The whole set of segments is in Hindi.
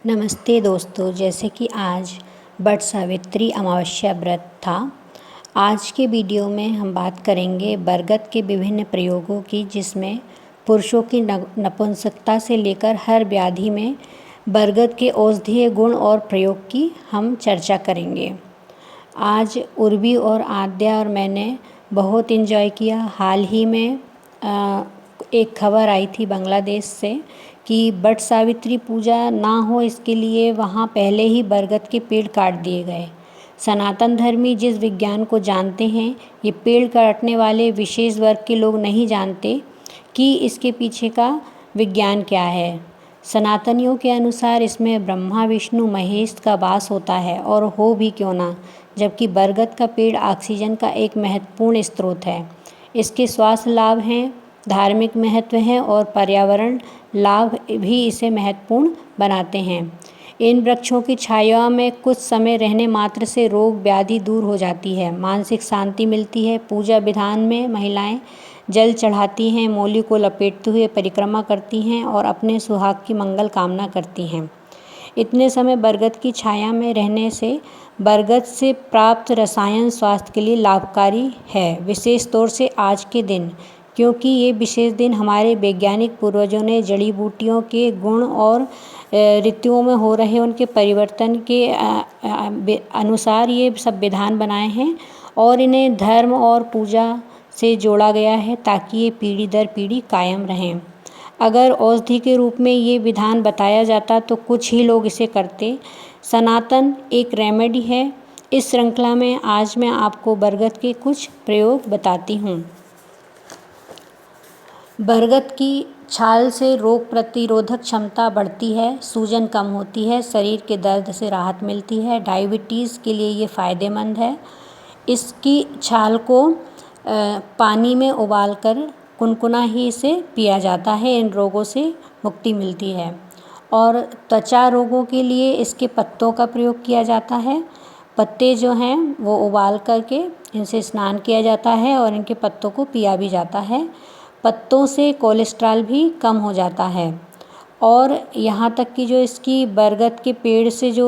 नमस्ते दोस्तों, जैसे कि आज वट सावित्री अमावस्या व्रत था। आज के वीडियो में हम बात करेंगे बरगद के विभिन्न प्रयोगों की, जिसमें पुरुषों की नपुंसकता से लेकर हर व्याधि में बरगद के औषधीय गुण और प्रयोग की हम चर्चा करेंगे। आज उर्वी और आद्या और मैंने बहुत इन्जॉय किया। हाल ही में एक खबर आई थी बांग्लादेश से कि वट सावित्री पूजा ना हो, इसके लिए वहाँ पहले ही बरगद के पेड़ काट दिए गए। सनातन धर्मी जिस विज्ञान को जानते हैं, ये पेड़ काटने वाले विशेष वर्ग के लोग नहीं जानते कि इसके पीछे का विज्ञान क्या है। सनातनियों के अनुसार इसमें ब्रह्मा विष्णु महेश का वास होता है, और हो भी क्यों ना, जबकि बरगद का पेड़ ऑक्सीजन का एक महत्वपूर्ण स्रोत है। इसके स्वास्थ्य लाभ हैं, धार्मिक महत्व है और पर्यावरण लाभ भी इसे महत्वपूर्ण बनाते हैं। इन वृक्षों की छाया में कुछ समय रहने मात्र से रोग व्याधि दूर हो जाती है, मानसिक शांति मिलती है। पूजा विधान में महिलाएं जल चढ़ाती हैं, मौली को लपेटते हुए परिक्रमा करती हैं और अपने सुहाग की मंगल कामना करती हैं। इतने समय बरगद की छाया में रहने से बरगद से प्राप्त रसायन स्वास्थ्य के लिए लाभकारी है, विशेष तौर से आज के दिन, क्योंकि ये विशेष दिन हमारे वैज्ञानिक पूर्वजों ने जड़ी बूटियों के गुण और ऋतुओं में हो रहे उनके परिवर्तन के अनुसार ये सब विधान बनाए हैं, और इन्हें धर्म और पूजा से जोड़ा गया है ताकि ये पीढ़ी दर पीढ़ी कायम रहें। अगर औषधि के रूप में ये विधान बताया जाता तो कुछ ही लोग इसे करते। सनातन एक रेमेडी है। इस श्रृंखला में आज मैं आपको बरगद के कुछ प्रयोग बताती हूँ। बरगद की छाल से रोग प्रतिरोधक क्षमता बढ़ती है, सूजन कम होती है, शरीर के दर्द से राहत मिलती है, डायबिटीज़ के लिए ये फ़ायदेमंद है। इसकी छाल को पानी में उबालकर कुनकुना ही इसे पिया जाता है, इन रोगों से मुक्ति मिलती है। और त्वचा रोगों के लिए इसके पत्तों का प्रयोग किया जाता है। पत्ते जो हैं वो उबाल करके इनसे स्नान किया जाता है और इनके पत्तों को पिया भी जाता है। पत्तों से कोलेस्ट्रॉल भी कम हो जाता है। और यहाँ तक कि जो इसकी बरगद के पेड़ से जो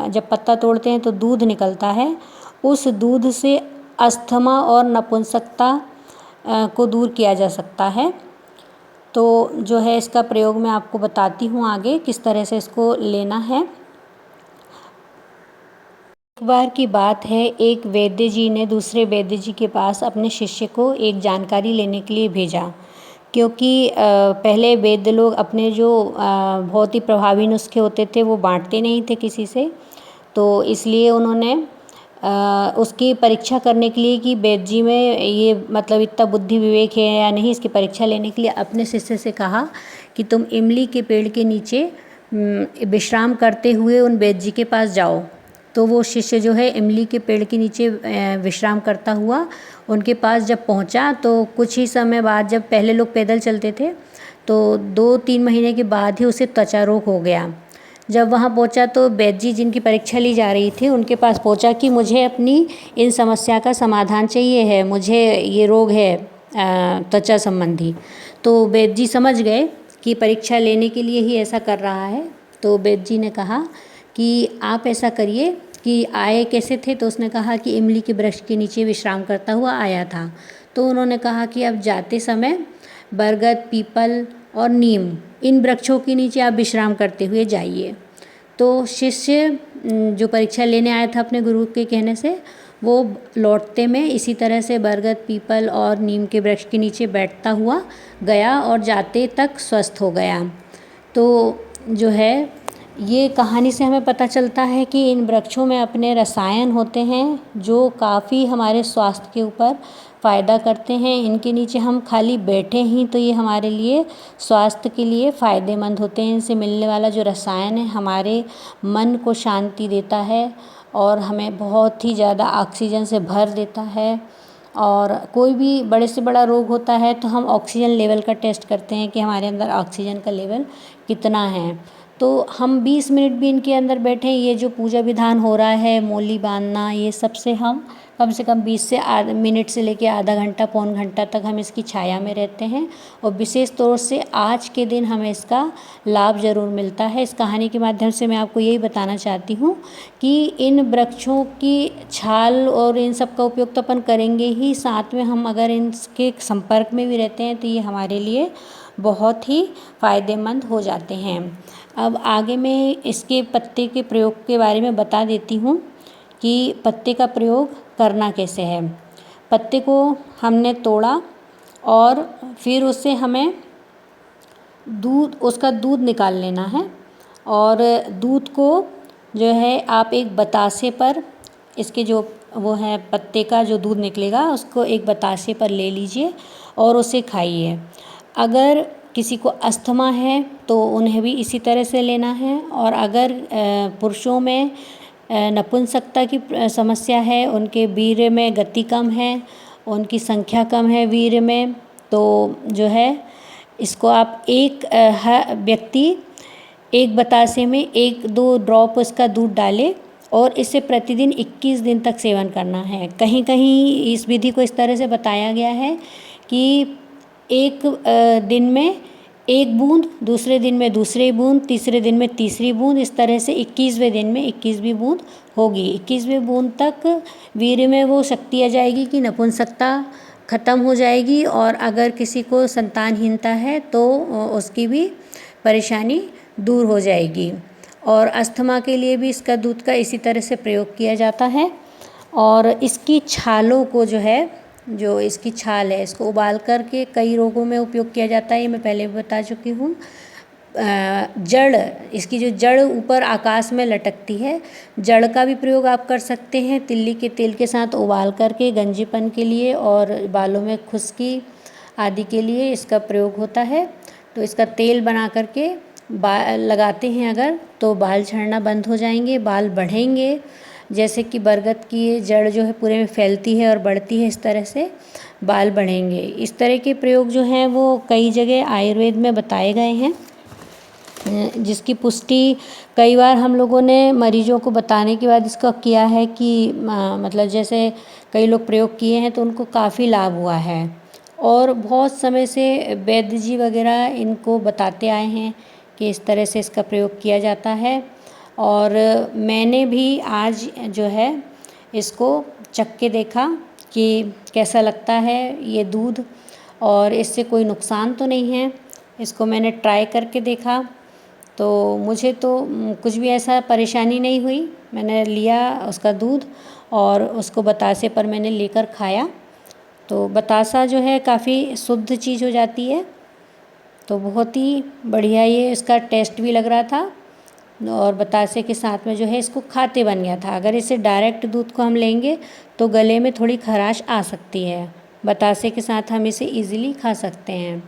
जब पत्ता तोड़ते हैं तो दूध निकलता है, उस दूध से अस्थमा और नपुंसकता को दूर किया जा सकता है। तो जो है इसका प्रयोग मैं आपको बताती हूँ आगे किस तरह से इसको लेना है। एक बार की बात है, एक वैद्य जी ने दूसरे वैद्य जी के पास अपने शिष्य को एक जानकारी लेने के लिए भेजा, क्योंकि पहले वैद्य लोग अपने जो बहुत ही प्रभावी नुस्खे होते थे वो बांटते नहीं थे किसी से। तो इसलिए उन्होंने उसकी परीक्षा करने के लिए कि वैद्य जी में ये मतलब इतना बुद्धि विवेक है या नहीं, इसकी परीक्षा लेने के लिए अपने शिष्य से कहा कि तुम इमली के पेड़ के नीचे विश्राम करते हुए उन वैद्य जी के पास जाओ। तो वो शिष्य जो है इमली के पेड़ के नीचे विश्राम करता हुआ उनके पास जब पहुंचा, तो कुछ ही समय बाद, जब पहले लोग पैदल चलते थे, तो 2-3 महीने के बाद ही उसे त्वचा रोग हो गया। जब वहाँ पहुंचा तो वैद्य जी जिनकी परीक्षा ली जा रही थी उनके पास पहुंचा कि मुझे अपनी इन समस्या का समाधान चाहिए है, मुझे ये रोग है त्वचा संबंधी। तो वैद्य जी समझ गए कि परीक्षा लेने के लिए ही ऐसा कर रहा है। तो वैद्य जी ने कहा कि आप ऐसा करिए कि आए कैसे थे। तो उसने कहा कि इमली के वृक्ष के नीचे विश्राम करता हुआ आया था। तो उन्होंने कहा कि अब जाते समय बरगद, पीपल और नीम, इन वृक्षों के नीचे आप विश्राम करते हुए जाइए। तो शिष्य जो परीक्षा लेने आया था अपने गुरु के कहने से, वो लौटते में इसी तरह से बरगद, पीपल और नीम के वृक्ष के नीचे बैठता हुआ गया और जाते तक स्वस्थ हो गया। तो जो है ये कहानी से हमें पता चलता है कि इन वृक्षों में अपने रसायन होते हैं जो काफ़ी हमारे स्वास्थ्य के ऊपर फ़ायदा करते हैं। इनके नीचे हम खाली बैठे ही तो ये हमारे लिए स्वास्थ्य के लिए फ़ायदेमंद होते हैं। इनसे मिलने वाला जो रसायन है हमारे मन को शांति देता है और हमें बहुत ही ज़्यादा ऑक्सीजन से भर देता है। और कोई भी बड़े से बड़ा रोग होता है तो हम ऑक्सीजन लेवल का टेस्ट करते हैं कि हमारे अंदर ऑक्सीजन का लेवल कितना है। तो हम 20 मिनट भी इनके अंदर बैठें, ये जो पूजा विधान हो रहा है, मौली बांधना, ये सबसे हम कम से कम 20 से मिनट से लेके आधा घंटा पौन घंटा तक हम इसकी छाया में रहते हैं। और विशेष तौर से आज के दिन हमें इसका लाभ ज़रूर मिलता है। इस कहानी के माध्यम से मैं आपको यही बताना चाहती हूँ कि इन वृक्षों की छाल और इन सब का उपयोग तो अपन करेंगे ही, साथ में हम अगर इनके संपर्क में भी रहते हैं तो ये हमारे लिए बहुत ही फ़ायदेमंद हो जाते हैं। अब आगे मैं इसके पत्ते के प्रयोग के बारे में बता देती हूँ कि पत्ते का प्रयोग करना कैसे है। पत्ते को हमने तोड़ा और फिर उससे हमें उसका दूध निकाल लेना है। और दूध को जो है आप एक बतासे पर, इसके जो वो है पत्ते का जो दूध निकलेगा उसको एक बतासे पर ले लीजिए और उसे खाइए। अगर किसी को अस्थमा है तो उन्हें भी इसी तरह से लेना है। और अगर पुरुषों में नपुंसकता की समस्या है, उनके वीर्य में गति कम है, उनकी संख्या कम है वीर्य में, तो जो है इसको आप एक व्यक्ति एक बतासे में 1-2 ड्रॉप उसका दूध डालें और इसे प्रतिदिन 21 दिन तक सेवन करना है। कहीं कहीं इस विधि को इस तरह से बताया गया है कि एक दिन में 1 बूंद, दूसरे दिन में दूसरी बूंद, तीसरे दिन में तीसरी बूंद, इस तरह से 21वें दिन में 21वीं बूंद होगी। 21वें बूंद तक वीर्य में वो शक्ति आ जाएगी कि नपुंसकता ख़त्म हो जाएगी। और अगर किसी को संतानहीनता है तो उसकी भी परेशानी दूर हो जाएगी। और अस्थमा के लिए भी इसका दूध का इसी तरह से प्रयोग किया जाता है। और इसकी छालों को जो है, जो इसकी छाल है, इसको उबाल करके कई रोगों में उपयोग किया जाता है, ये मैं पहले भी बता चुकी हूँ। जड़, इसकी जो जड़ ऊपर आकाश में लटकती है, जड़ का भी प्रयोग आप कर सकते हैं तिल्ली के तेल के साथ उबाल करके, गंजीपन के लिए और बालों में खुश्की आदि के लिए इसका प्रयोग होता है। तो इसका तेल बना करके लगाते हैं अगर, तो बाल झड़ना बंद हो जाएंगे, बाल बढ़ेंगे। जैसे कि बरगद की ये जड़ जो है पूरे में फैलती है और बढ़ती है, इस तरह से बाल बढ़ेंगे। इस तरह के प्रयोग जो हैं वो कई जगह आयुर्वेद में बताए गए हैं, जिसकी पुष्टि कई बार हम लोगों ने मरीजों को बताने के बाद इसका किया है कि मतलब जैसे कई लोग प्रयोग किए हैं तो उनको काफ़ी लाभ हुआ है। और बहुत समय से वैद्य जी वगैरह इनको बताते आए हैं कि इस तरह से इसका प्रयोग किया जाता है। और मैंने भी आज जो है इसको चख के देखा कि कैसा लगता है ये दूध, और इससे कोई नुकसान तो नहीं है। इसको मैंने ट्राई करके देखा तो मुझे तो कुछ भी ऐसा परेशानी नहीं हुई। मैंने लिया उसका दूध और उसको बतासे पर मैंने लेकर खाया, तो बतासा जो है काफ़ी शुद्ध चीज़ हो जाती है। तो बहुत ही बढ़िया ये इसका टेस्ट भी लग रहा था, और बतासे के साथ में जो है इसको खाते बन गया था। अगर इसे डायरेक्ट दूध को हम लेंगे तो गले में थोड़ी खराश आ सकती है, बतासे के साथ हम इसे इजीली खा सकते हैं।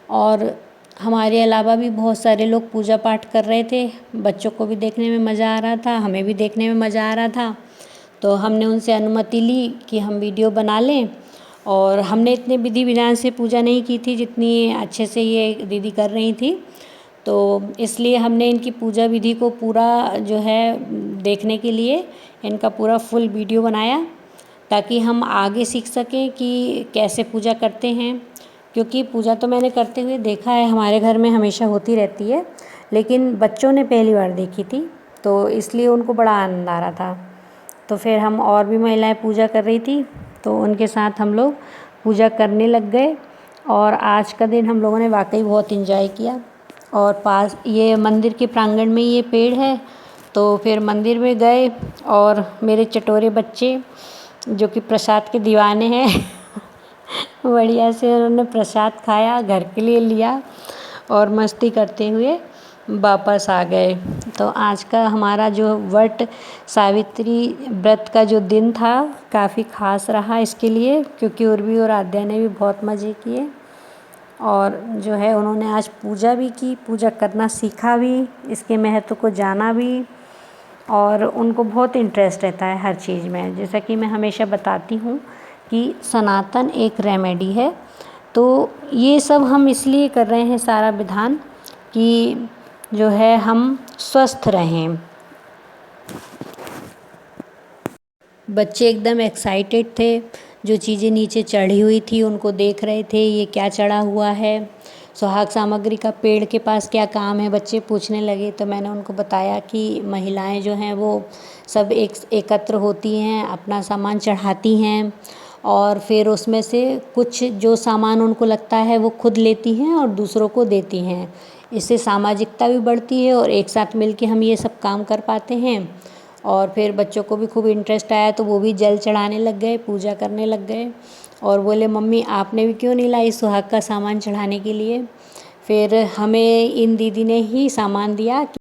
और हमारे अलावा भी बहुत सारे लोग पूजा पाठ कर रहे थे, बच्चों को भी देखने में मज़ा आ रहा था, हमें भी देखने में मज़ा आ रहा था। तो हमने उनसे अनुमति ली कि हम वीडियो बना लें। और हमने इतने विधि विधान से पूजा नहीं की थी जितनी अच्छे से ये दीदी कर रही थी, तो इसलिए हमने इनकी पूजा विधि को पूरा जो है देखने के लिए इनका पूरा फुल वीडियो बनाया, ताकि हम आगे सीख सकें कि कैसे पूजा करते हैं। क्योंकि पूजा तो मैंने करते हुए देखा है, हमारे घर में हमेशा होती रहती है, लेकिन बच्चों ने पहली बार देखी थी, तो इसलिए उनको बड़ा आनंद आ रहा था। तो फिर हम और भी महिलाएं पूजा कर रही थी, तो उनके साथ हम लोग पूजा करने लग गए। और आज का दिन हम लोगों ने वाकई बहुत एंजॉय किया। और पास ये मंदिर के प्रांगण में ये पेड़ है, तो फिर मंदिर में गए और मेरे चटोरे बच्चे जो कि प्रसाद के दीवाने हैं बढ़िया से उन्होंने प्रसाद खाया, घर के लिए लिया और मस्ती करते हुए वापस आ गए। तो आज का हमारा जो वट सावित्री व्रत का जो दिन था काफ़ी ख़ास रहा इसके लिए, क्योंकि उर्वी और आद्या ने भी बहुत मज़े किए और जो है उन्होंने आज पूजा भी की, पूजा करना सीखा भी, इसके महत्व को जाना भी। और उनको बहुत इंटरेस्ट रहता है हर चीज़ में। जैसा कि मैं हमेशा बताती हूँ कि सनातन एक रेमेडी है, तो ये सब हम इसलिए कर रहे हैं सारा विधान कि जो है हम स्वस्थ रहें। बच्चे एकदम एक्साइटेड थे, जो चीज़ें नीचे चढ़ी हुई थी उनको देख रहे थे, ये क्या चढ़ा हुआ है, सुहाग सामग्री का पेड़ के पास क्या काम है, बच्चे पूछने लगे। तो मैंने उनको बताया कि महिलाएं जो हैं वो सब एकत्र होती हैं, अपना सामान चढ़ाती हैं और फिर उसमें से कुछ जो सामान उनको लगता है वो खुद लेती हैं और दूसरों को देती हैं। इससे सामाजिकता भी बढ़ती है और एक साथ मिल के हम ये सब काम कर पाते हैं। और फिर बच्चों को भी खूब इंटरेस्ट आया तो वो भी जल चढ़ाने लग गए, पूजा करने लग गए और बोले मम्मी आपने भी क्यों नहीं लाई सुहाग का सामान चढ़ाने के लिए। फिर हमें इन दीदी ने ही सामान दिया।